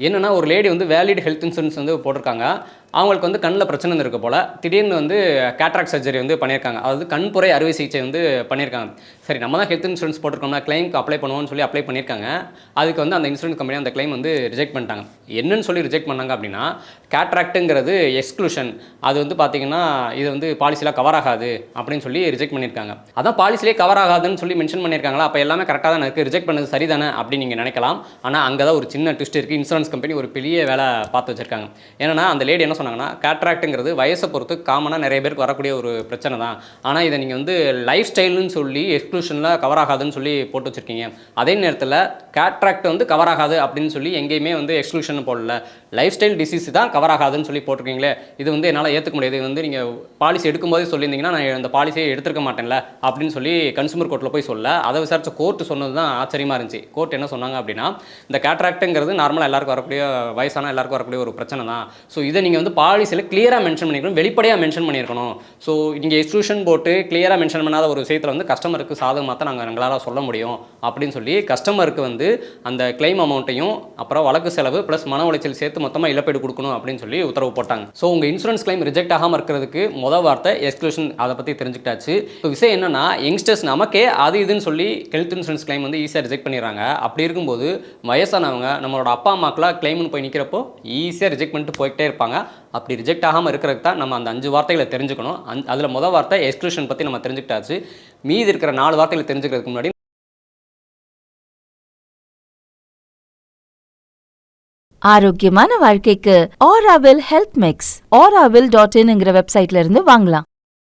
என்னன்னா ஒரு லேடி வந்து வேலிட் ஹெல்த் இன்சூரன்ஸ் வந்து போட்டிருக்காங்க. அவங்களுக்கு வந்து கண்ல பிரச்சனை இருந்திருக்கு போல. திடீர்னு வந்து கேட்ராக்ட் சர்ஜரி வந்து பண்ணியிருக்காங்க. அதாவது கண்புரை அறுவை சிகிச்சை வந்து பண்ணியிருக்காங்க. சரி நம்ம தான் ஹெல்த் இன்சூரன்ஸ் போட்டிருக்கோம்னா கிளைம்க்கு அப்ளை பண்ணுவோம்னு சொல்லி அப்ளை பண்ணியிருக்காங்க. அதுக்கு வந்து அந்த இன்சூரன்ஸ் கம்பெனி அந்த கிளைம் வந்து ரிஜெக்ட் பண்ணிட்டாங்க. என்னன்னு சொல்லி ரிஜெக்ட் பண்ணாங்க அப்படின்னா, கேட்ராக்ட்ங்கிறது எக்ஸ்க்ளூஷன். அது வந்து பார்த்தீங்கன்னா, இது வந்து பாலிசில கவர் ஆகாது அப்படின்னு சொல்லி ரிஜெக்ட் பண்ணியிருக்காங்க. அதான் பாலிசிலே கவர் ஆகாதுன்னு சொல்லி மென்ஷன் பண்ணியிருக்காங்களா, அப்போ எல்லாமே கரெக்ட்டா தானே இருக்கு. ரிஜெக்ட் பண்ணது சரிதானே அப்படின்னு நீங்க நினைக்கலாம். ஆனா அங்க தான் ஒரு சின்ன ட்விஸ்ட் இருக்கு. இன்சூரன்ஸ் கம்பெனி ஒரு பெரிய வேலை பார்த்து வச்சிருக்காங்க. என்னன்னா அந்த லேடி என்ன சொன்னாங்கன்னா, கேட்ராக்ட்ங்கிறது வயசை பொறுத்து காமனாக நிறைய பேருக்கு வரக்கூடிய ஒரு பிரச்சனை தான். ஆனால் இதை நீங்கள் வந்து லைஃப் ஸ்டைல்னு சொல்லி எக்ஸ்க்ளூஷனில் கவர் ஆகாதுன்னு சொல்லி போட்டு வச்சுருக்கீங்க. அதே நேரத்தில் கேட்ராக்ட் வந்து கவர் ஆகாது அப்படின்னு சொல்லி எங்கேயுமே வந்து எக்ஸ்க்ளூஷன் போடல. லைஃப் ஸ்டைல் டிசீஸ் தான் கவர் ஆகாதுன்னு சொல்லி போட்டிருக்கீங்களே, இது வந்து என்னால் ஏற்றுக்க முடியாது. இது வந்து நீங்கள் பாலிசி எடுக்கும்போதே சொல்லியிருந்தீங்கன்னா நான் அந்த பாலிசியை எடுத்துருக்க மாட்டேன்ல அப்படின்னு சொல்லி கன்சூமர் கோர்ட்டில் போய் சொல்ல, அதை விசாரித்த கோர்ட் சொன்னது தான் ஆச்சரியமாக இருந்துச்சு. கோர்ட் என்ன சொன்னாங்க அப்படின்னா, இந்த கேட்ராக்ட்டுங்கிறது நார்மலாக எல்லாருக்கும் வரக்கூடிய வயசான எல்லாருக்கும் வரக்கூடிய ஒரு பிரச்சனை தான். ஸோ இதை நீங்கள் வந்து பாலிசியில் கிளியராக மென்ஷன் பண்ணியிருக்கணும், வெளிப்படையாக மென்ஷன் பண்ணியிருக்கணும். ஸோ நீங்கள் எக்ஸ்க்ளூஷன் போட்டு கிளியராக மென்ஷன் பண்ணாத ஒரு விஷயத்தில் வந்து கஸ்டமருக்கு சாதகமாக தான் எங்களால் சொல்ல முடியும் அப்படின்னு சொல்லி கஸ்டமருக்கு வந்து அந்த கிளைம் அமௌண்ட்டையும் அப்புறம் வழக்கு செலவு ப்ளஸ் மன உளைச்சல் சேர்த்து மொத்தமாக இழப்பீடு கொடுக்கணும் அப்படின்னு சொல்லி உத்தரவு போட்டாங்க. ஸோ உங்கள் இன்சூரன்ஸ் கிளைம் ரிஜெக்ட் ஆகாமல் இருக்கிறதுக்கு மொதல் வார்த்தை எக்ஸ்க்ளூஷன். அதை பற்றி தெரிஞ்சுக்கிட்டாச்சு. இப்போ விஷயம் என்னன்னா, யங்ஸ்டர்ஸ் நமக்கே அது இதுன்னு சொல்லி ஹெல்த் இன்சூரன்ஸ் கிளைம் வந்து ஈஸியாக ரிஜெக்ட் பண்ணிடுறாங்க. அப்படி இருக்கும்போது வயசானவங்க நம்மளோட அப்பா அம்மாக்கெல்லாம் கிளைம்னு போய் நிற்கிறப்போ ஈஸியாக ரிஜெக்ட் பண்ணிட்டு போயிட்டே இருப்பாங்க. அப்படி ரிஜெக்ட் ஆகாமல் இருக்கிறதுக்கு தான் நம்ம அந்த 5 வார்த்தைகளை தெரிஞ்சுக்கணும். அதில் மொதல் வார்த்தை எக்ஸ்க்ளூஷன் பற்றி நம்ம தெரிஞ்சுக்கிட்டாச்சு. மீதி இருக்கிற 4 வார்த்தைகளை தெரிஞ்சுக்கிறதுக்கு முன்னாடி ஆரோக்கியமான வாழ்க்கைக்கு ஆராவில் ஹெல்த் மிக்ஸ் auravil.in வெப்சைட்ல இருந்து வாங்கலாம்.